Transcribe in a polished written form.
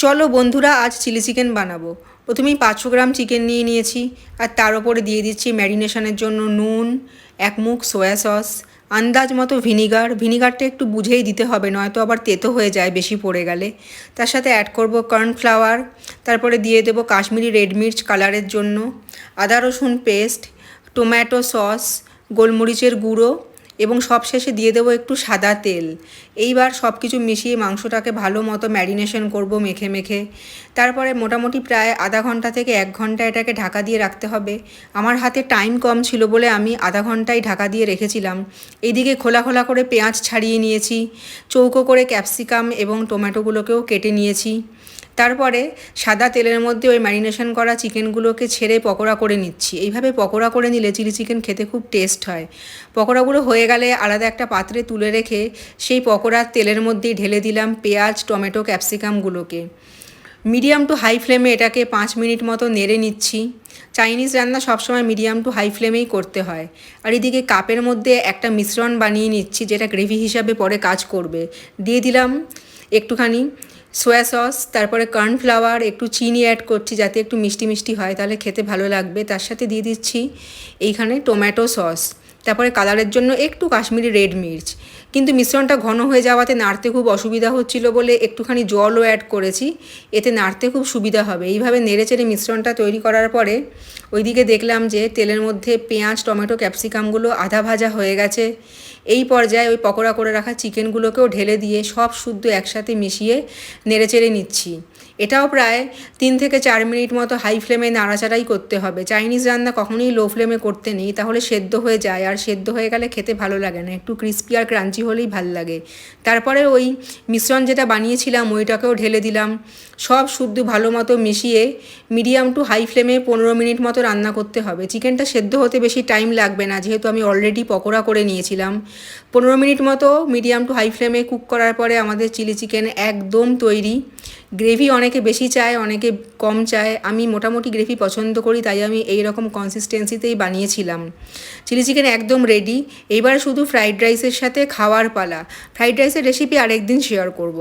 চলো বন্ধুরা, আজ চিলি চিকেন বানাবো। প্রথমেই 500 গ্রাম চিকেন নিয়ে নিয়েছি, আর তার ওপরে দিয়ে দিচ্ছি ম্যারিনেশনের জন্য নুন, এক মুখ সয়া সস, আন্দাজ মতো ভিনিগারটা একটু বুঝেই দিতে হবে, নয়তো আবার তেতো হয়ে যায় বেশি পড়ে গেলে। তার সাথে অ্যাড করব কর্নফ্লাওয়ার, তারপরে দিয়ে দেবো কাশ্মীরি রেড মির্চ কালারের জন্য, আদা রসুন পেস্ট, টমেটো সস, গোলমরিচের গুঁড়ো এবং সবশেষে দিয়ে দেবো একটু সাদা তেল। এইবার সব কিছু মিশিয়ে মাংসটাকে ভালো মতো ম্যারিনেশন করব মেখে মেখে। তারপরে মোটামুটি প্রায় আধা ঘন্টা থেকে 1 ঘন্টা এটাকে ঢাকা দিয়ে রাখতে হবে। আমার হাতে টাইম কম ছিল বলে আমি আধা ঘন্টাই ঢাকা দিয়ে রেখেছিলাম। এইদিকে খোলা খোলা করে পেঁয়াজ ছাড়িয়ে নিয়েছি, চৌকো করে ক্যাপসিকাম এবং টমেটোগুলোকেও কেটে নিয়েছি। তারপরে সাদা তেলের মধ্যে ওই ম্যারিনেশন করা চিকেনগুলোকে ছেড়ে পকোড়া করে নিচ্ছি। এইভাবে পকোড়া করে নিলে চিলি চিকেন খেতে খুব টেস্ট হয়। পকোড়াগুলো হয়ে গেলে আলাদা একটা পাত্রে তুলে রেখে সেই পকোড়ার তেলের মধ্যেই ঢেলে দিলাম পেঁয়াজ, টমেটো, ক্যাপসিকামগুলোকে। মিডিয়াম টু হাই ফ্লেমে এটাকে 5 মিনিট মতো নেড়ে নিচ্ছি। চাইনিজ রান্না সবসময় মিডিয়াম টু হাই ফ্লেমেই করতে হয়। আর এদিকে কাপের মধ্যে একটা মিশ্রণ বানিয়ে নিচ্ছি, যেটা গ্রেভি হিসাবে পরে কাজ করবে। দিয়ে দিলাম একটুখানি সয়া সস, তারপরে কর্নফ্লাওয়ার, একটু চিনি অ্যাড করছি যাতে একটু মিষ্টি মিষ্টি হয়, তাহলে খেতে ভালো লাগবে। তার সাথে দিয়ে দিচ্ছি এইখানে টমেটো সস, তারপরে কালারের জন্য একটু কাশ্মীরি রেড মির্চ। কিন্তু মিশ্রণটা ঘন হয়ে যাওয়াতে নাড়তে খুব অসুবিধা হচ্ছিল বলে একটুখানি জলও অ্যাড করেছি, এতে নাড়তে খুব সুবিধা হবে। এইভাবে নেড়েচেড়ে মিশ্রণটা তৈরি করার পরে ওইদিকে দেখলাম যে তেলের মধ্যে পেঁয়াজ, টমেটো, ক্যাপসিকামগুলো আধা ভাজা হয়ে গেছে। এই পর্যায়ে ওই পকোড়া করে রাখা চিকেনগুলোকেও ঢেলে দিয়ে সব শুদ্ধ একসাথে মিশিয়ে নেড়েচেড়ে নিচ্ছি। এটাও প্রায় 3 থেকে 4 মিনিট মতো হাই ফ্লেমে নাড়াচাড়াই করতে হবে। চাইনিজ রান্না কখনোই লো ফ্লেমে করতে নেই, তাহলে সেদ্ধ হয়ে যায়, আর সেদ্ধ হয়ে গেলে খেতে ভালো লাগে না। একটু ক্রিস্পি আর ক্রাঞ্চি হলেই ভাল লাগে। তারপরে ওই মিশ্রণ যেটা বানিয়েছিলাম ওইটাকেও ঢেলে দিলাম। সব শুদ্ধ ভালো মতো মিশিয়ে মিডিয়াম টু হাই ফ্লেমে 15 মিনিট মতো রান্না করতে হবে। চিকেনটা সেদ্ধ হতে বেশি টাইম লাগবে না, যেহেতু আমি অলরেডি পকোড়া করে নিয়েছিলাম। 15 মিনিট মতো মিডিয়াম টু হাই ফ্লেমে কুক করার পরে আমাদের চিলি চিকেন একদম তৈরি। গ্রেভি অনেকে বেশি চায়, অনেকে কম চায়। আমি মোটামুটি গ্রেভি পছন্দ করি, তাই আমি এই রকম কনসিস্টেন্সিতেই বানিয়েছিলাম। চিলি চিকেন একদম রেডি। এবার শুধু ফ্রাইড রাইসের সাথে খাওয়ার পালা। ফ্রাইড রাইসের রেসিপি আরেকদিন শেয়ার করব।